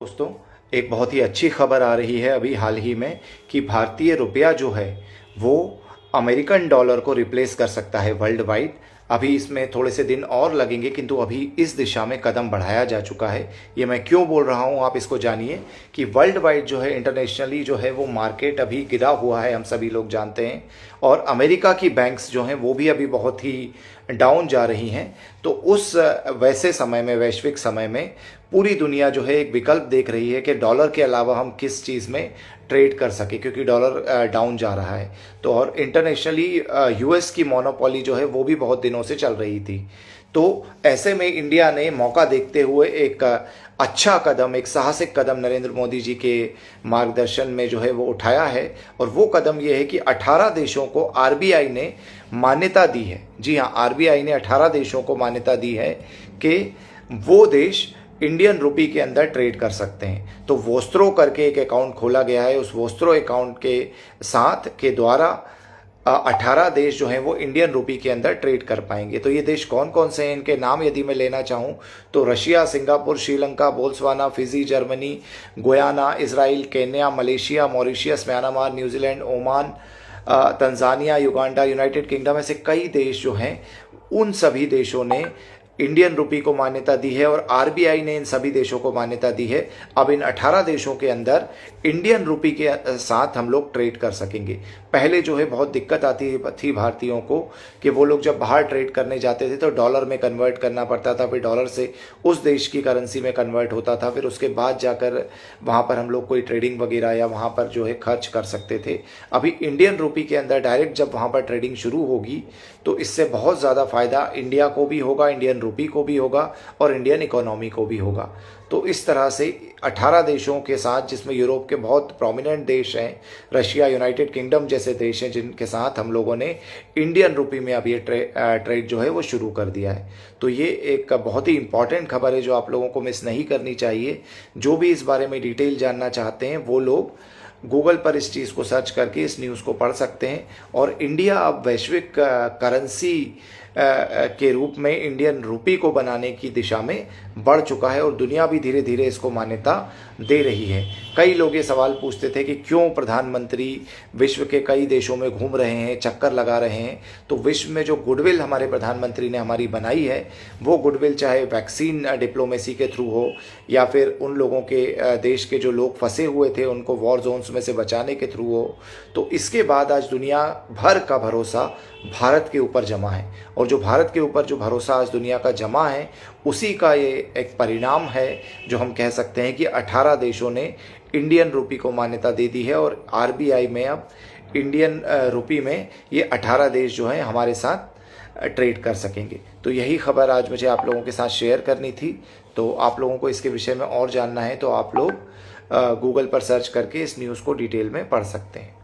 दोस्तों, एक बहुत ही अच्छी खबर आ रही है अभी हाल ही में कि भारतीय रुपया जो है वो अमेरिकन डॉलर को रिप्लेस कर सकता है वर्ल्ड वाइड। अभी इसमें थोड़े से दिन और लगेंगे, किंतु अभी इस दिशा में कदम बढ़ाया जा चुका है। ये मैं क्यों बोल रहा हूँ आप इसको जानिए कि वर्ल्ड वाइड जो है इंटरनेशनली जो है वो मार्केट अभी गिरा हुआ है, हम सभी लोग जानते हैं। और अमेरिका की बैंक्स जो हैं वो भी अभी बहुत ही डाउन जा रही हैं। तो उस वैसे समय में, वैश्विक समय में पूरी दुनिया जो है एक विकल्प देख रही है कि डॉलर के अलावा हम किस चीज़ में ट्रेड कर सके, क्योंकि डॉलर डाउन जा रहा है। तो और इंटरनेशनली यूएस की मोनोपोली जो है वो भी बहुत दिनों से चल रही थी। तो ऐसे में इंडिया ने मौका देखते हुए एक अच्छा कदम, एक साहसिक कदम नरेंद्र मोदी जी के मार्गदर्शन में जो है वो उठाया है। और वो कदम ये है कि 18 देशों को आरबीआई ने मान्यता दी है। जी हाँ, आरबीआई ने 18 देशों को मान्यता दी है कि वो देश इंडियन रुपी के अंदर ट्रेड कर सकते हैं। तो वोस्त्रो करके एक अकाउंट खोला गया है। उस वोस्त्रो अकाउंट के साथ के द्वारा 18 देश जो हैं वो इंडियन रुपी के अंदर ट्रेड कर पाएंगे। तो ये देश कौन कौन से हैं, इनके नाम यदि मैं लेना चाहूँ तो Russia, Singapore, Sri Lanka, Botswana, Fiji, Germany, Guyana, Israel, Kenya, Malaysia, Mauritius, Myanmar, New Zealand, Oman, Tanzania, Uganda, United kingdom, ऐसे कई देश जो हैं उन सभी देशों ने इंडियन रुपी को मान्यता दी है और आरबीआई ने इन सभी देशों को मान्यता दी है। अब इन 18 देशों के अंदर इंडियन रुपी के साथ हम लोग ट्रेड कर सकेंगे। पहले जो है बहुत दिक्कत आती थी भारतीयों को कि वो लोग जब बाहर ट्रेड करने जाते थे तो डॉलर में कन्वर्ट करना पड़ता था, फिर डॉलर से उस देश की करेंसी में कन्वर्ट होता था, फिर उसके बाद जाकर वहाँ पर हम लोग कोई ट्रेडिंग वगैरह या वहाँ पर जो है खर्च कर सकते थे। अभी इंडियन रुपी के अंदर डायरेक्ट जब वहाँ पर ट्रेडिंग शुरू होगी तो इससे बहुत ज़्यादा फायदा इंडिया को भी होगा, इंडियन रुपी को भी होगा और इंडियन इकोनॉमी को भी होगा। तो इस तरह से 18 देशों के साथ, जिसमें यूरोप के बहुत प्रोमिनेंट देश हैं, रशिया, यूनाइटेड किंगडम जैसे देश हैं, जिनके साथ हम लोगों ने इंडियन रुपी में अब ये ट्रेड जो है वो शुरू कर दिया है। तो ये एक बहुत ही इंपॉर्टेंट खबर है जो आप लोगों को मिस नहीं करनी चाहिए। जो भी इस बारे में डिटेल जानना चाहते हैं वो लोग गूगल पर इस चीज़ को सर्च करके इस न्यूज़ को पढ़ सकते हैं। और इंडिया अब वैश्विक करेंसी के रूप में इंडियन रुपी को बनाने की दिशा में बढ़ चुका है और दुनिया भी धीरे धीरे इसको मान्यता दे रही है। कई लोग ये सवाल पूछते थे कि क्यों प्रधानमंत्री विश्व के कई देशों में घूम रहे हैं, चक्कर लगा रहे हैं। तो विश्व में जो गुडविल हमारे प्रधानमंत्री ने हमारी बनाई है, वो गुडविल चाहे वैक्सीन डिप्लोमेसी के थ्रू हो या फिर उन लोगों के देश के जो लोग फंसे हुए थे उनको वॉर जोन्स में से बचाने के थ्रू हो, तो इसके बाद आज दुनिया भर का भरोसा भारत के ऊपर जमा है। और जो भारत के ऊपर जो भरोसा आज दुनिया का जमा है, उसी का ये एक परिणाम है जो हम कह सकते हैं कि 18 देशों ने इंडियन रुपी को मान्यता दे दी है। और आरबीआई में अब इंडियन रुपी में ये 18 देश जो हैं हमारे साथ ट्रेड कर सकेंगे। तो यही खबर आज मुझे आप लोगों के साथ शेयर करनी थी। तो आप लोगों को इसके विषय में और जानना है तो आप लोग गूगल पर सर्च करके इस न्यूज़ को डिटेल में पढ़ सकते हैं।